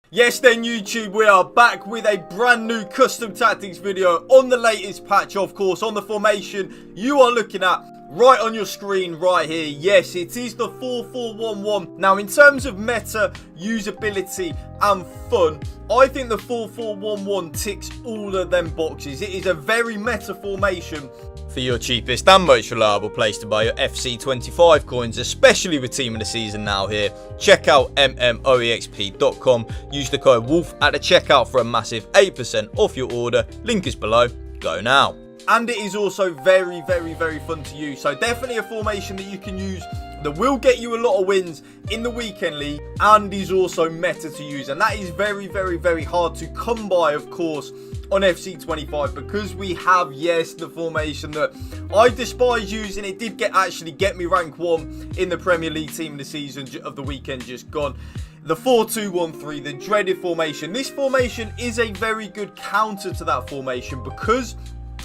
Yes then YouTube, we are back with a brand new custom tactics video on the latest patch, of course, on the formation you are looking at right on your screen right here. Yes, it is the 4-4-1-1. Now, in terms of meta, usability and fun, I think the 4-4-1-1 ticks all of them boxes. It is a very meta formation. For your cheapest and most reliable place to buy your FC25 coins, especially with Team of the Season now here, check out mmoexp.com. Use the code WOLF at the checkout for a massive 8% off your order. Link is below. Go now. And it is also very fun to use. So definitely a formation that you can use that will get you a lot of wins in the weekend league and is also meta to use. And that is very hard to come by, of course, on FC25, because we have, yes, the formation that I despise using. It did actually get me rank 1 in the Premier League Team of the Season of the weekend just gone. The 4-2-1-3, the dreaded formation. This formation is a very good counter to that formation because,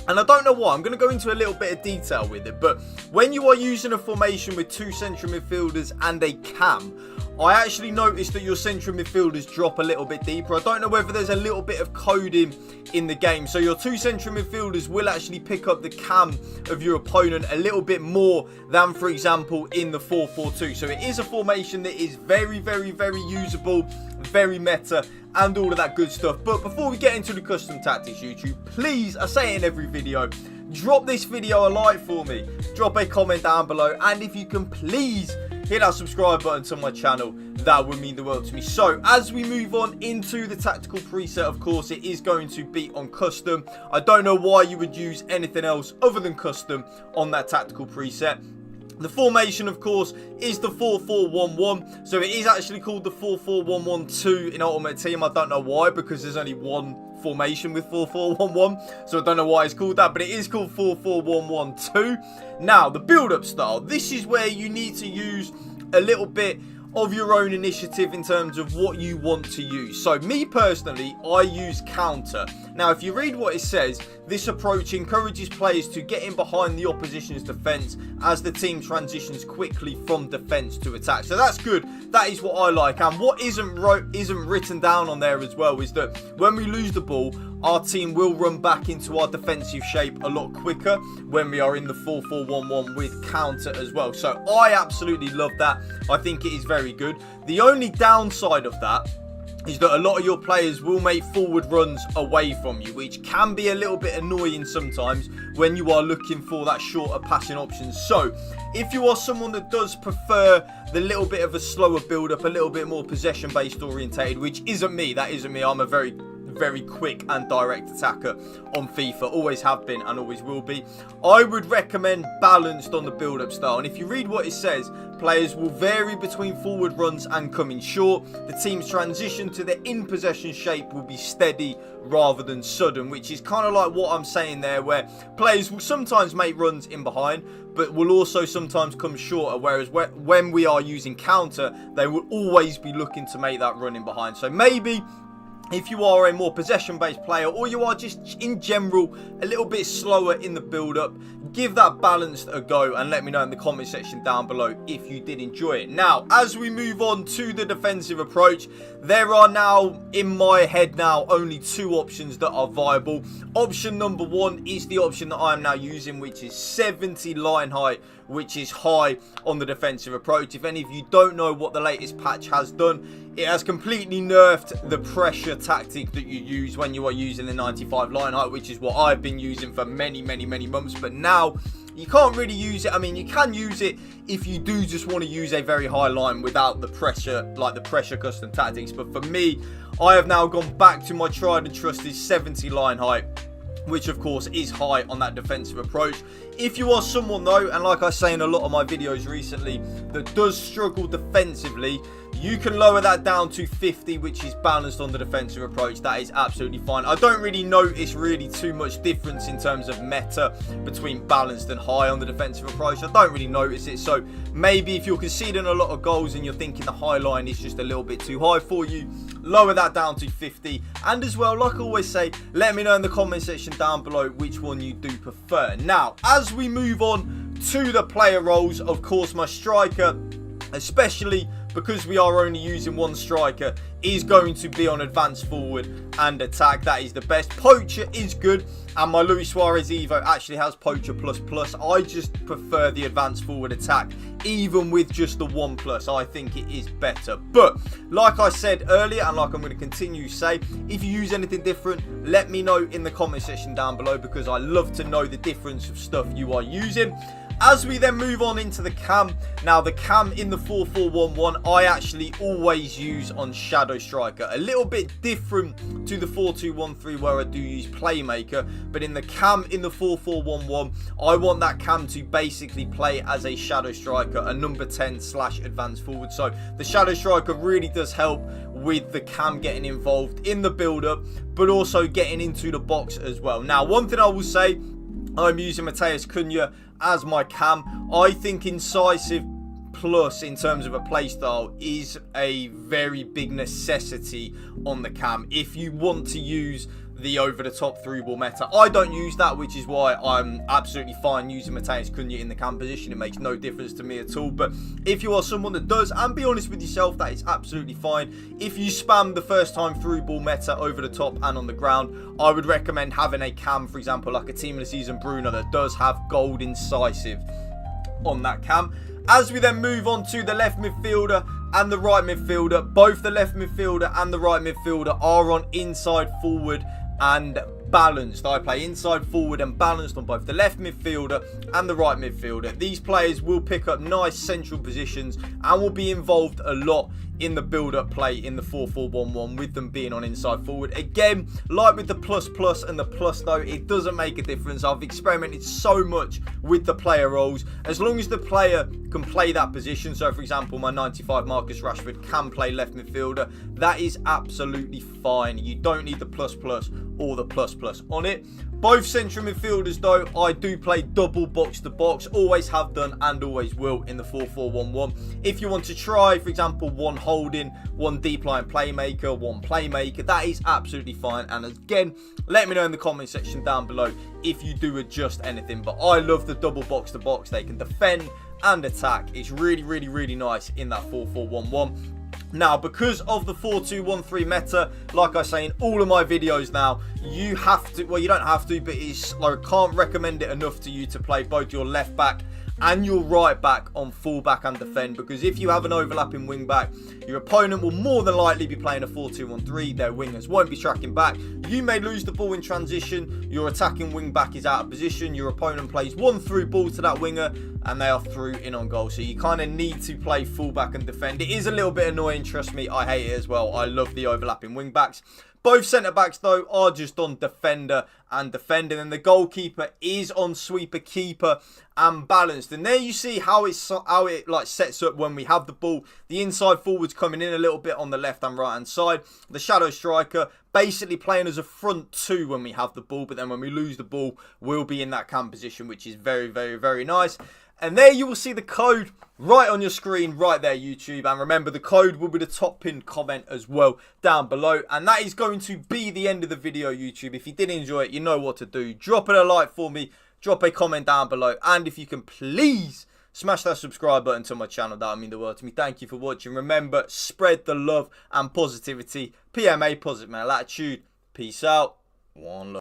and I don't know why, I'm going to go into a little bit of detail with it, but when you are using a formation with 2 central midfielders and a cam, I actually noticed that your central midfielders drop a little bit deeper. I don't know whether there's a little bit of coding in the game. So your 2 central midfielders will actually pick up the cam of your opponent a little bit more than, for example, in the 4-4-2. So it is a formation that is very usable, very meta, and all of that good stuff. But before we get into the custom tactics, YouTube, please, I say it in every video, drop this video a like for me. Drop a comment down below. And if you can please hit that subscribe button to my channel, that would mean the world to me. So as we move on into the tactical preset, of course, it is going to be on custom. I don't know why you would use anything else other than custom on that tactical preset. The formation, of course, is the 4-4-1-1. So it is actually called the 4-4-1-1-2 in Ultimate Team. I don't know why, because there's only one formation with 4-4-1-1. So I don't know why it's called that, but it is called 4-4-1-1-2. Now, the build-up style. This is where you need to use a little bit of your own initiative in terms of what you want to use. So me personally, I use counter. Now, if you read what it says, this approach encourages players to get in behind the opposition's defense as the team transitions quickly from defense to attack. So that's good. That is what I like. And what isn't written down on there as well is that when we lose the ball, our team will run back into our defensive shape a lot quicker when we are in the 4-4-1-1 with counter as well. So I absolutely love that. I think it is very good. The only downside of that is that a lot of your players will make forward runs away from you, which can be a little bit annoying sometimes when you are looking for that shorter passing option. So if you are someone that does prefer the little bit of a slower build up, a little bit more possession based orientated, which isn't me, that isn't me, I'm a very quick and direct attacker on FIFA, always have been and always will be, I would recommend balanced on the build-up style. And if you read what it says, players will vary between forward runs and coming short. The team's transition to the in-possession shape will be steady rather than sudden, which is kind of like what I'm saying there, where players will sometimes make runs in behind, but will also sometimes come shorter, whereas when we are using counter, they will always be looking to make that run in behind. So maybe if you are a more possession-based player, or you are just in general a little bit slower in the build-up, give that balance a go and let me know in the comment section down below if you did enjoy it. Now, as we move on to the defensive approach, there are now, in my head now, only 2 options that are viable. Option number 1 is the option that I am now using, which is 70 line height, which is high on the defensive approach. If any of you don't know what the latest patch has done, it has completely nerfed the pressure tactic that you use when you are using the 95 line height, which is what I've been using for many months. But now you can't really use it. I mean, you can use it if you do just want to use a very high line without the pressure, like the pressure custom tactics. But for me, I have now gone back to my tried and trusted 70 line height, which of course is high on that defensive approach. If you are someone though, and like I say in a lot of my videos recently, that does struggle defensively, you can lower that down to 50, which is balanced on the defensive approach. That is absolutely fine. I don't really notice really too much difference in terms of meta between balanced and high on the defensive approach. I don't really notice it. So maybe if you're conceding a lot of goals and you're thinking the high line is just a little bit too high for you, lower that down to 50. And as well, like I always say, let me know in the comment section down below which one you do prefer. Now, as we move on to the player roles, of course, my striker, especially because we are only using one striker, is going to be on advance forward and attack. That is the best. Poacher is good, and my Luis Suarez Evo actually has Poacher plus. I just prefer the advance forward attack, even with just the 1+. I think it is better. But like I said earlier, and like I'm going to continue to say, if you use anything different, let me know in the comment section down below, because I love to know the difference of stuff you are using. As we then move on into the cam, now the cam in the 4-4-1-1, I actually always use on Shadow Striker. A little bit different to the 4-2-1-3 where I do use Playmaker, but in the cam in the 4-4-1-1, I want that cam to basically play as a Shadow Striker, a number 10/advanced forward. So the Shadow Striker really does help with the cam getting involved in the build-up, but also getting into the box as well. Now, one thing I will say, I'm using Matheus Cunha as my cam. I think Incisive Plus in terms of a playstyle is a very big necessity on the cam if you want to use the over-the-top through ball meta. I don't use that, which is why I'm absolutely fine using Matheus Cunha in the cam position. It makes no difference to me at all. But if you are someone that does, and be honest with yourself, that is absolutely fine. If you spam the first time through ball meta over the top and on the ground, I would recommend having a cam, for example, like a Team of the Season Bruno that does have gold incisive on that cam. As we then move on to the left midfielder and the right midfielder, both the left midfielder and the right midfielder are on inside forward and balanced. I play inside forward and balanced on both the left midfielder and the right midfielder. These players will pick up nice central positions and will be involved a lot in the build-up play in the 4-4-1-1, with them being on inside forward. Again, like with the plus and the plus though, it doesn't make a difference. I've experimented so much with the player roles. As long as the player can play that position, so for example my 95 Marcus Rashford can play left midfielder, that is absolutely fine. You don't need the plus or the plus on it. Both central midfielders though, I do play double box to box, always have done and always will in the 4-4-1-1. If you want to try, for example, one holding, one deep line playmaker, one playmaker, that is absolutely fine. And again, let me know in the comment section down below if you do adjust anything. But I love the double box to box. They can defend and attack. It's really nice in that 4-4-1-1. Now, because of the 4-2-1-3 meta, like I say in all of my videos now, you have to, well, you don't have to, but it's like, I can't recommend it enough to you to play both your left back and your right back on full back and defend, because if you have an overlapping wing back, your opponent will more than likely be playing a 4-2-1-3. Their wingers won't be tracking back. You may lose the ball in transition. Your attacking wing back is out of position. Your opponent plays one through ball to that winger and they are through in on goal. So you kind of need to play full back and defend. It is a little bit annoying, trust me. I hate it as well. I love the overlapping wing backs. Both centre-backs, though, are just on defender and defending. And the goalkeeper is on sweeper, keeper and balanced. And there you see how it like sets up when we have the ball. The inside forwards coming in a little bit on the left and right-hand side. The shadow striker basically playing as a front two when we have the ball. But then when we lose the ball, we'll be in that cam position, which is very nice. And there you will see the code right on your screen, right there, YouTube. And remember, the code will be the top pinned comment as well down below. And that is going to be the end of the video, YouTube. If you did enjoy it, you know what to do. Drop it a like for me. Drop a comment down below. And if you can please smash that subscribe button to my channel, that would mean the world to me. Thank you for watching. Remember, spread the love and positivity. PMA, positive mental attitude. Peace out. One love.